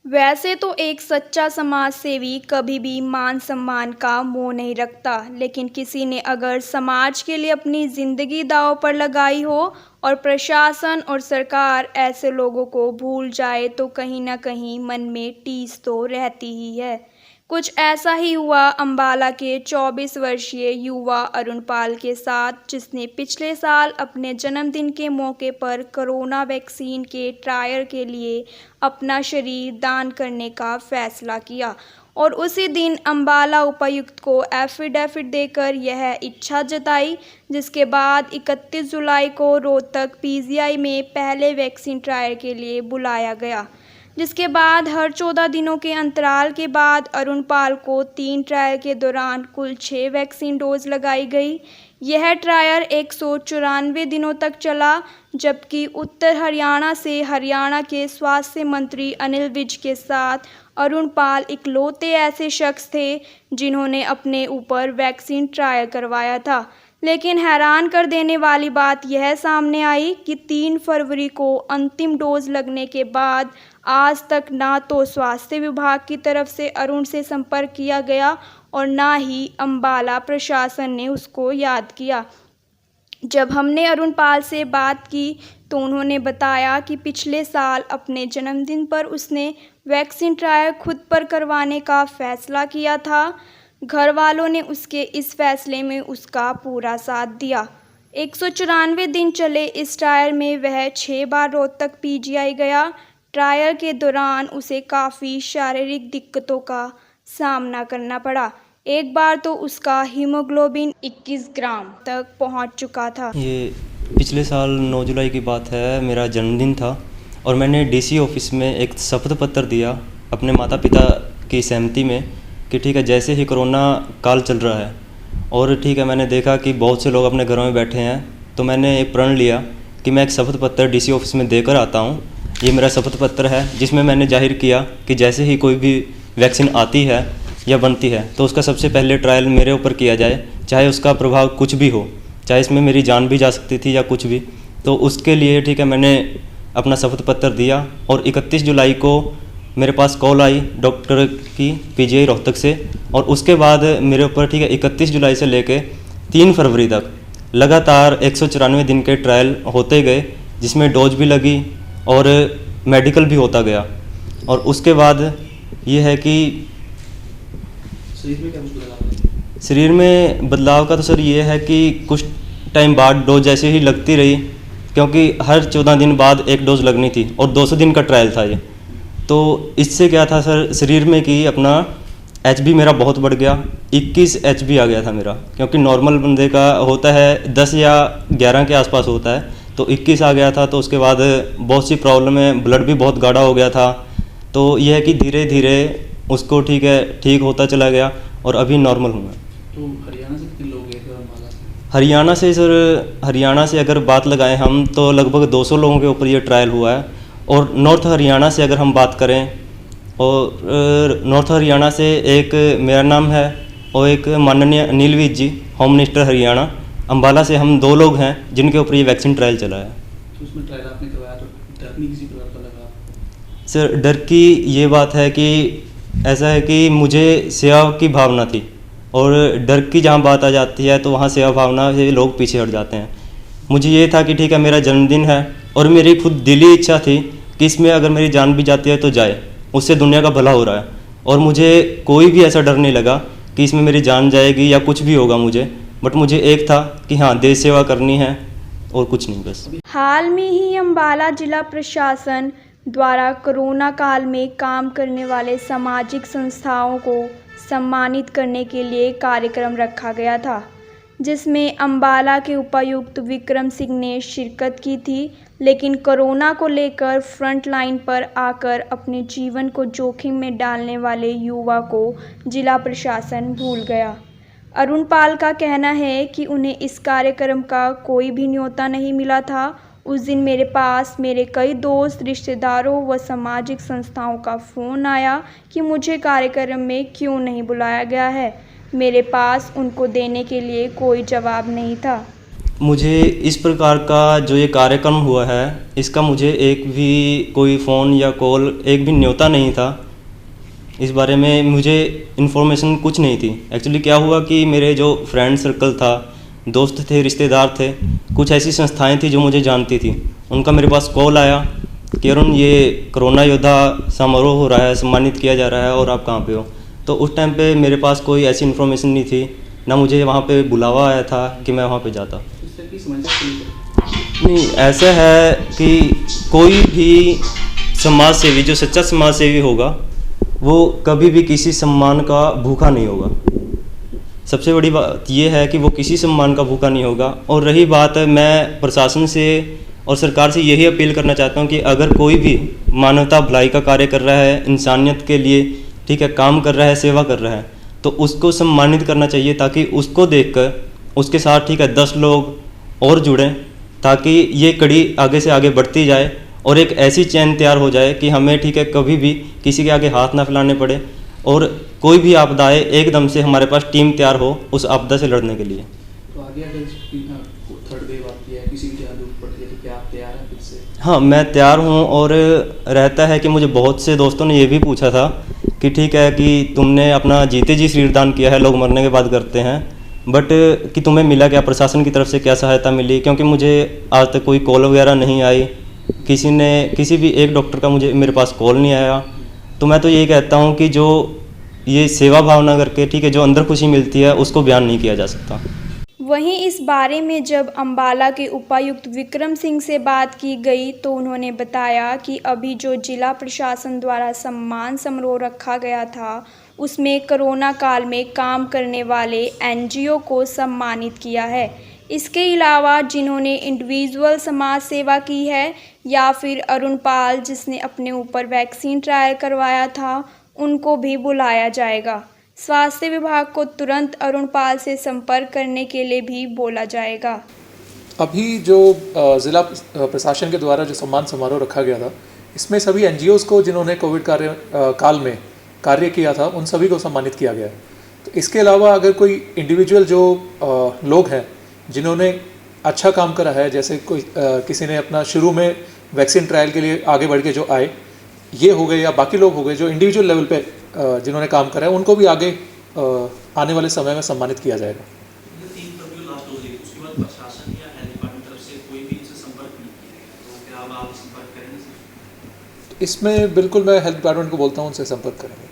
वैसे तो एक सच्चा समाज सेवी कभी भी मान सम्मान का मोह नहीं रखता, लेकिन किसी ने अगर समाज के लिए अपनी जिंदगी दांव पर लगाई हो और प्रशासन और सरकार ऐसे लोगों को भूल जाए तो कहीं ना कहीं मन में टीस तो रहती ही है। कुछ ऐसा ही हुआ अंबाला के 24 वर्षीय युवा अरुण पाल के साथ, जिसने पिछले साल अपने जन्मदिन के मौके पर कोरोना वैक्सीन के ट्रायल के लिए अपना शरीर दान करने का फैसला किया और उसी दिन अंबाला उपायुक्त को एफिडेविट देकर यह इच्छा जताई, जिसके बाद 31 जुलाई को रोहतक पीजीआई में पहले वैक्सीन ट्रायल के लिए बुलाया गया, जिसके बाद हर 14 दिनों के अंतराल के बाद अरुण पाल को 3 ट्रायल के दौरान कुल 6 वैक्सीन डोज लगाई गई। यह ट्रायल 194 दिनों तक चला, जबकि उत्तर हरियाणा से हरियाणा के स्वास्थ्य मंत्री अनिल विज के साथ अरुण पाल इकलौते ऐसे शख्स थे जिन्होंने अपने ऊपर वैक्सीन ट्रायल करवाया था। लेकिन हैरान कर देने वाली बात यह सामने आई कि 3 फरवरी को अंतिम डोज लगने के बाद आज तक ना तो स्वास्थ्य विभाग की तरफ से अरुण से संपर्क किया गया और ना ही अंबाला प्रशासन ने उसको याद किया। जब हमने अरुण पाल से बात की तो उन्होंने बताया कि पिछले साल अपने जन्मदिन पर उसने वैक्सीन ट्रायल खुद पर करवाने का फैसला किया था। घर वालों ने उसके इस फैसले में उसका पूरा साथ दिया। 194 दिन चले इस ट्रायल में वह 6 बार रोहतक पीजीआई गया। ट्रायल के दौरान उसे काफ़ी शारीरिक दिक्कतों का सामना करना पड़ा। एक बार तो उसका हीमोग्लोबिन 21 ग्राम तक पहुंच चुका था। ये पिछले साल 9 जुलाई की बात है, मेरा जन्मदिन था और मैंने डीसी ऑफिस में एक शपथ पत्र दिया अपने माता पिता की सहमति में कि ठीक है, जैसे ही कोरोना काल चल रहा है और ठीक है, मैंने देखा कि बहुत से लोग अपने घरों में बैठे हैं, तो मैंने एक प्रण लिया कि मैं एक शपथ पत्र डीसी ऑफिस में देकर आता हूँ। ये मेरा शपथ पत्र है जिसमें मैंने जाहिर किया कि जैसे ही कोई भी वैक्सीन आती है या बनती है तो उसका सबसे पहले ट्रायल मेरे ऊपर किया जाए, चाहे उसका प्रभाव कुछ भी हो, चाहे इसमें मेरी जान भी जा सकती थी या कुछ भी। तो उसके लिए ठीक है, मैंने अपना शपथ पत्र दिया और 31 जुलाई को मेरे पास कॉल आई डॉक्टर की पीजीआई रोहतक से और उसके बाद मेरे ऊपर ठीक है 31 जुलाई से लेके 3 फरवरी तक लगातार 194 दिन के ट्रायल होते गए, जिसमें डोज भी लगी और मेडिकल भी होता गया। और उसके बाद ये है कि शरीर में बदलाव का तो सर ये है कि कुछ टाइम बाद डोज जैसे ही लगती रही, क्योंकि हर 14 दिन बाद एक डोज लगनी थी और 200 दिन का ट्रायल था ये। तो इससे क्या था सर, शरीर में कि अपना एचबी मेरा बहुत बढ़ गया, 21 एचबी आ गया था मेरा, क्योंकि नॉर्मल बंदे का होता है 10 या 11 के आसपास होता है, तो 21 आ गया था। तो उसके बाद बहुत सी प्रॉब्लम है, ब्लड भी बहुत गाढ़ा हो गया था। तो यह है कि धीरे धीरे उसको ठीक होता चला गया और अभी नॉर्मल हूँ मैं। तो हरियाणा से कितने लोग गए थे अंबाला? हरियाणा से सर, हरियाणा से अगर बात लगाएं हम तो लगभग 200 लोगों के ऊपर ये ट्रायल हुआ है। और नॉर्थ हरियाणा से अगर हम बात करें, और नॉर्थ हरियाणा से एक मेरा नाम है और एक माननीय अनिल विज जी, होम मिनिस्टर हरियाणा, अंबाला से हम 2 लोग हैं जिनके ऊपर ये वैक्सीन ट्रायल चला है। तो उसमें ट्रायल आपने करवाया तो डर नहीं किसी प्रकार का लगा? सर, डर की ये बात है कि ऐसा है कि मुझे सेवा की भावना थी और डर की जहाँ बात आ जाती है तो वहाँ सेवा भावना से लोग पीछे हट जाते हैं। मुझे ये था कि ठीक है, मेरा जन्मदिन है और मेरी खुद दिली इच्छा थी कि इसमें अगर मेरी जान भी जाती है तो जाए, उससे दुनिया का भला हो रहा है। और मुझे कोई भी ऐसा डर नहीं लगा कि इसमें मेरी जान जाएगी या कुछ भी होगा मुझे, बट मुझे एक था कि हाँ, देश सेवा करनी है और कुछ नहीं बस। हाल में ही अंबाला जिला प्रशासन द्वारा कोरोना काल में काम करने वाले सामाजिक संस्थाओं को सम्मानित करने के लिए कार्यक्रम रखा गया था, जिसमें अंबाला के उपायुक्त विक्रम सिंह ने शिरकत की थी। लेकिन कोरोना को लेकर फ्रंट लाइन पर आकर अपने जीवन को जोखिम में डालने वाले युवा को जिला प्रशासन भूल गया। अरुण पाल का कहना है कि उन्हें इस कार्यक्रम का कोई भी न्योता नहीं मिला था। उस दिन मेरे पास मेरे कई दोस्त, रिश्तेदारों व सामाजिक संस्थाओं का फ़ोन आया कि मुझे कार्यक्रम में क्यों नहीं बुलाया गया है। मेरे पास उनको देने के लिए कोई जवाब नहीं था। मुझे इस प्रकार का जो ये कार्यक्रम हुआ है, इसका मुझे एक भी कोई फ़ोन या कॉल, एक भी न्योता नहीं था। इस बारे में मुझे इन्फॉर्मेशन कुछ नहीं थी। एक्चुअली क्या हुआ कि मेरे जो फ्रेंड सर्कल था, दोस्त थे, रिश्तेदार थे, कुछ ऐसी संस्थाएं थी जो मुझे जानती थी, उनका मेरे पास कॉल आया कि अरुण ये कोरोना योद्धा समारोह हो रहा है, सम्मानित किया जा रहा है और आप कहाँ पे हो। तो उस टाइम पे मेरे पास कोई ऐसी इन्फॉर्मेशन नहीं थी, ना मुझे वहाँ पे बुलावा आया था कि मैं वहाँ पे जाता। इससे की समस्या नहीं, ऐसा है कि कोई भी समाज सेवी, जो सच्चा समाज सेवी होगा, वो कभी भी किसी सम्मान का भूखा नहीं होगा। सबसे बड़ी बात ये है कि वो किसी सम्मान का भूखा नहीं होगा। और रही बात, मैं प्रशासन से और सरकार से यही अपील करना चाहता हूँ कि अगर कोई भी मानवता भलाई का कार्य कर रहा है, इंसानियत के लिए ठीक है काम कर रहा है, सेवा कर रहा है, तो उसको सम्मानित करना चाहिए, ताकि उसको देखकर उसके साथ ठीक है 10 लोग और जुड़ें, ताकि ये कड़ी आगे से आगे बढ़ती जाए और एक ऐसी चैन तैयार हो जाए कि हमें ठीक है कभी भी किसी के आगे हाथ ना फैलाने पड़े, और कोई भी आपदा आए एकदम से हमारे पास टीम तैयार हो उस आपदा से लड़ने के लिए। तो आगे अगर थर्ड वेव आती है, किसी की जरूरत पड़ती है, तो क्या आप तैयार हैं फिर से? हाँ, मैं तैयार हूँ। और रहता है कि मुझे बहुत से दोस्तों ने ये भी पूछा था कि ठीक है कि तुमने अपना जीते जी शरीर दान किया है, लोग मरने के बाद करते हैं, बट कि तुम्हें मिला क्या, प्रशासन की तरफ से क्या सहायता मिली? क्योंकि मुझे आज तक कोई कॉल वगैरह नहीं आई, किसी भी एक डॉक्टर का मेरे पास कॉल नहीं आया। तो मैं तो यही कहता हूँ कि जो ये सेवा भावना करके ठीक है जो अंदर खुशी मिलती है, उसको बयान नहीं किया जा सकता। वहीं इस बारे में जब अम्बाला के उपायुक्त विक्रम सिंह से बात की गई तो उन्होंने बताया कि अभी जो जिला प्रशासन द्वारा सम्मान समारोह रखा गया था, उसमें कोरोना काल में काम करने वाले एनजीओ को सम्मानित किया है। इसके अलावा जिन्होंने इंडिविजुअल समाज सेवा की है या फिर अरुण पाल जिसने अपने ऊपर वैक्सीन ट्रायल करवाया था, उनको भी बुलाया जाएगा। स्वास्थ्य विभाग को तुरंत अरुण पाल से संपर्क करने के लिए भी बोला जाएगा। अभी जो ज़िला प्रशासन के द्वारा जो सम्मान समारोह रखा गया था, इसमें सभी एनजीओज़ को जिन्होंने कोविड काल में कार्य किया था, उन सभी को सम्मानित किया गया। तो इसके अलावा अगर कोई इंडिविजुअल जो लोग हैं जिन्होंने अच्छा काम करा है, जैसे कोई किसी ने अपना शुरू में वैक्सीन ट्रायल के लिए आगे बढ़ के जो आए, ये हो गए, या बाकी लोग हो गए जो इंडिविजुअल लेवल पे जिन्होंने काम करा है, उनको भी आगे आने वाले समय में सम्मानित किया जाएगा। ये 3 फरवरी लास्ट हो जाएगी, उसके बाद प्रशासन या हेल्थ डिपार्टमेंट तरफ से कोई भी इनसे संपर्क नहीं किया, तो क्या अब आप संपर्क करेंगे? इसमें बिल्कुल मैं हेल्थ डिपार्टमेंट को बोलता हूँ, उनसे संपर्क करेंगे।